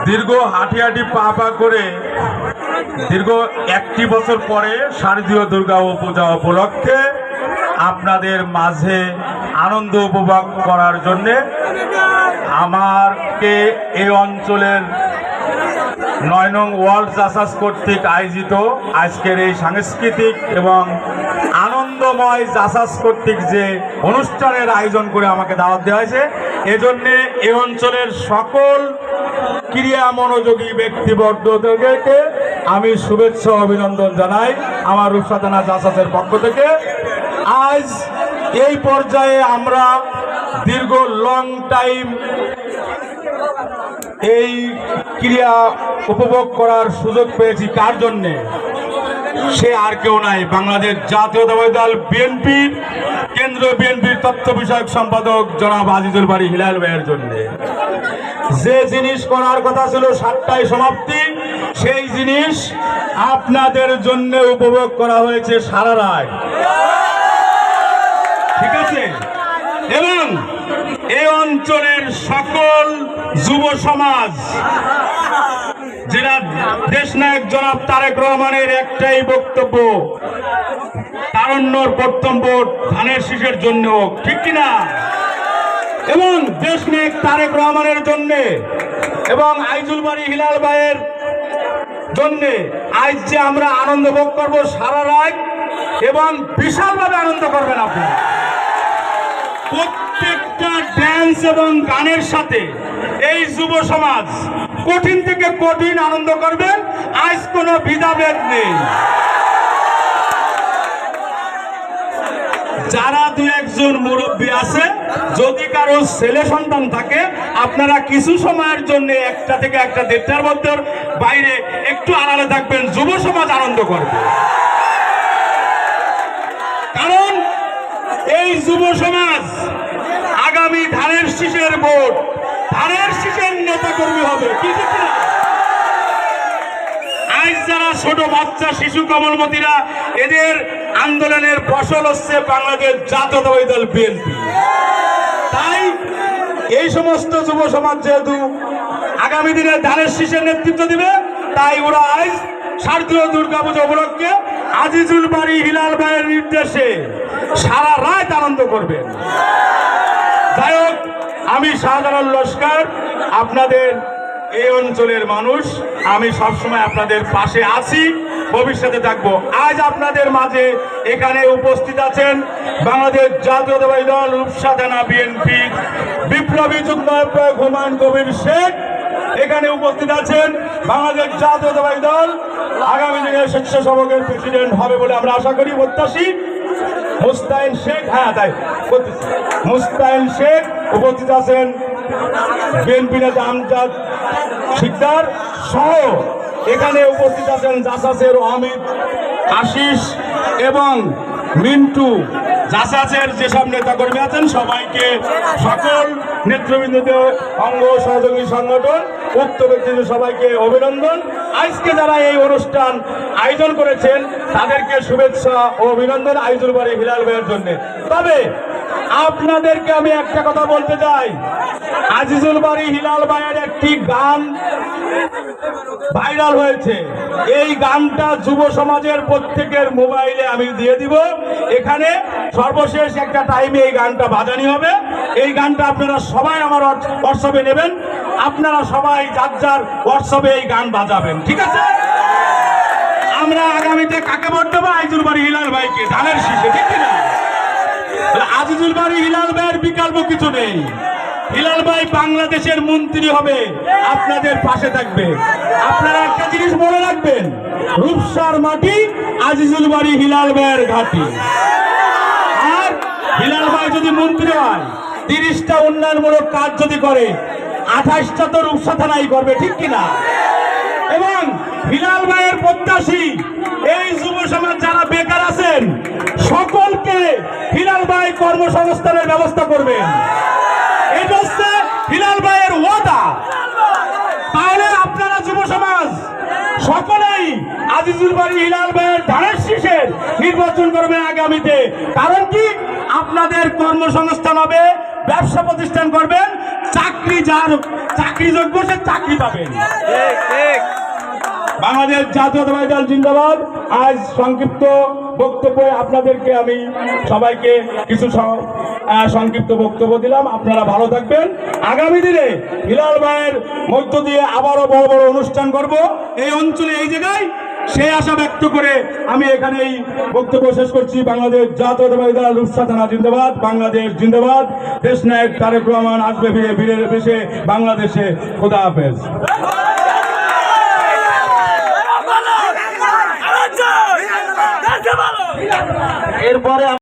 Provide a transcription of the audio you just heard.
দীর্ঘ হাঁটি হাঁটি পা পা করে দীর্ঘ 1টি বছর পরে শারদীয় দুর্গা পূজা উপলক্ষে আপনাদের মাঝে আনন্দ উপভোগ করার জন্যে আমাকে এই অঞ্চলের 9 নং ওয়ার্ল্ড জাসাস কর্তৃক আয়োজিত আজকের এই সাংস্কৃতিক এবং আনন্দময় জাসাস কর্তৃক যে অনুষ্ঠানের আয়োজন করে আমাকে দাওয়াত দেওয়া হয়েছে, এজন্যে এই অঞ্চলের সকল ক্রিয়া মনোযোগী ব্যক্তিবর্গদেরকে আমি শুভেচ্ছা অভিনন্দন জানাই আমার রূপসা থানা জাসাসের পক্ষ থেকে। আজ এই পর্যায়ে আমরা দীর্ঘ লং টাইম এই ক্রিয়া উপভোগ করার সুযোগ পেয়েছি কার জন্যে? সে আর কেউ নাই, বাংলাদেশ জাতীয়তাবাদী দল বিএনপির কেন্দ্রীয় বিএনপির তথ্য বিষয়ক সম্পাদক জনাব আজিজুল বারী হিলাল ভাইয়ের জন্য। যে জিনিস করার কথা ছিল 7টায় সমাপ্তি, সেই জিনিস আপনাদের জন্য উপভোগ করা হয়েছে সারা রাত, ঠিক আছে? এবং এই অঞ্চলের সকল যুব সমাজ, যারা দেশনায়ক জনাব তারেক রহমানের একটাই বক্তব্য, তারুণ্যর প্রথম ভোট ধানের শীষের জন্য, ঠিক কিনা? এবং দেশনায়ক তারেক রহমানের জন্য এবং আজিজুল বারী হিলাল ভাইয়ের জন্য আজ যে আমরা আনন্দ ভোগ করবো সারা রাত, এবং বিশালভাবে আনন্দ করবেন আপনারা। প্রত্যেকটা ড্যান্স এবং গানের সাথে এই যুব সমাজ কঠিন থেকে কঠিন আনন্দ করবেন। আজ কোনো ভেদাভেদ নেই। যারা 2-1জন মুরব্বী আছে, যদি কারো ছেলে সন্তান থাকে, আপনারা কিছু সময়ের জন্য 1টা থেকে 1:30টার মধ্যে বাইরে একটু আড়ালে থাকবেন, যুব সমাজ আনন্দ করবে। কারণ এই যুব সমাজ আগামী ধানের শীষের ভোট, ধানের শীষের নেতা কর্মী হবে, কি ঠিক না? আজ যারা ছোট বাচ্চা শিশু কমলমতিরা, এদের আন্দোলনের ফসল হচ্ছে বাংলাদেশ জাতীয়তাবাদী দল বিএনপি। তাই এই সমস্ত যুব সমাজ যেহেতু আগামী দিনে ধানের শীষের নেতৃত্ব দিবে, তাই ওরা আজ শারদীয় দুর্গাপূজা উপলক্ষে আজিজুল বারী হিলাল ভাইয়ের নির্দেশে সারা রাত আনন্দ করবেন। যাই হোক, আমি সাধারণ লস্কর, আপনাদের এই অঞ্চলের মানুষ, আমি সবসময় আপনাদের পাশে আছি, ভবিষ্যতে থাকবো। আজ আপনাদের মাঝে এখানে উপস্থিত আছেন বাংলাদেশ জাতীয়তাবাদী দল রূপসা থানা বিএনপি বিপ্লবী যুগ্ম আহ্বায়ক হুমায়ুন কবির শেখ, এখানে উপস্থিত আছেন বাংলাদেশ জাতীয়তাবাদী দল আগামী দিনে স্বেচ্ছাসেবকের প্রেসিডেন্ট হবে বলে আমরা আশা করি, প্রত্যাশী মুস্তাইন শেখ। হ্যাঁ, তাই মুস্তাইন শেখ উপস্থিত আছেন বিএনপি নেতা আমজাদ শিকদার সহ, এখানে উপস্থিত আছেন জাসাসের অমিত, আশিস এবং মিন্টু। জাসাসের যেসব নেতাকর্মী আছেন সবাইকে, সকল নেতৃবৃন্দদের অঙ্গ সহযোগী সংগঠন, উক্ত ব্যক্তিদের সবাইকে অভিনন্দন। আজকে যারা এই অনুষ্ঠান আয়োজন করেছেন তাদেরকে শুভেচ্ছা ও অভিনন্দন আজিজুল বারী হিলাল ভাইয়ের জন্য। তবে আপনাদেরকে আমি একটা কথা বলতে চাই, আজিজুল বারী হিলাল ভাইয়ের একটি গান ভাইরাল হয়েছে। এই গানটা যুব সমাজের প্রত্যেকের মোবাইলে আমি দিয়ে দিব। এখানে সর্বশেষ একটা টাইমে এই গানটা বাজানি হবে। এই গানটা আপনারা সবাই আমার হোয়াটসঅ্যাপে নেবেন, আপনারা সবাই যার যার হোয়াটসঅ্যাপে এই গান বাজাবেন, ঠিক আছে? আমরা আগামীতে কাকে ভোট দেবো? আজিজুল বারী হিলাল ভাইকে, ধানের শীষে, ঠিক না? আজিজুল বারী হিলাল ভাইয়ের বিকল্প কিছু নেই। হিলাল ভাই বাংলাদেশের মন্ত্রী হবে, আপনাদের পাশে থাকবে। আপনারা একটা জিনিস মনে রাখবেন, রূপসার মাটি আজিজুল বারী হিলাল ভাইয়ের ঘাঁটি। আর হিলাল ভাই যদি মন্ত্রী হয়, 30টা উন্নয়নমূলক কাজ যদি করে, 28টা তো রূপসা থানাই করবে, ঠিক কিনা? এবং হিলাল ভাইয়ের প্রত্যাশী এই যুব সমাজ যারা বেকার আছেন, সকলকে হিলাল ভাই কর্মসংস্থানের ব্যবস্থা করবেন। এটা হচ্ছে হিলাল ভাইয়ের ওয়াদা। তাহলে আপনারা যুব সমাজ সকলেই আজিজুল বারী হিলাল ভাইয়ের ধানের শীষের নির্বাচন করবেন আগামীতে। কারণ কি? আপনাদের কর্মসংস্থান হবে, ব্যবসা প্রতিষ্ঠান করবেন, চাকরি যার চাকরি যোগ্য সে চাকরি পাবেন। বাংলাদেশ জাতীয়তাবাদী দল জিন্দাবাদ। আজ সংক্ষিপ্ত বক্তব্যে আপনাদেরকে আমি সবাইকে কিছু সংক্ষিপ্ত বক্তব্য দিলাম। আপনারা ভালো থাকবেন। আগামী দিনে হিলাল ভাইয়ের মধ্য দিয়ে আবারও বড় বড় অনুষ্ঠান করব এই অঞ্চলে, এই জায়গায়, সেই আশা ব্যক্ত করে আমি এখানে এই বক্তব্য শেষ করছি। বাংলাদেশ জাতীয়তাবাদী দল রূপসা থানা জিন্দাবাদ, বাংলাদেশ জিন্দাবাদ। দেশ নায়ক তারেক রহমান আসবে ফিরে, বীরের বেশে বাংলাদেশে। খোদা হাফেজ। এরপরে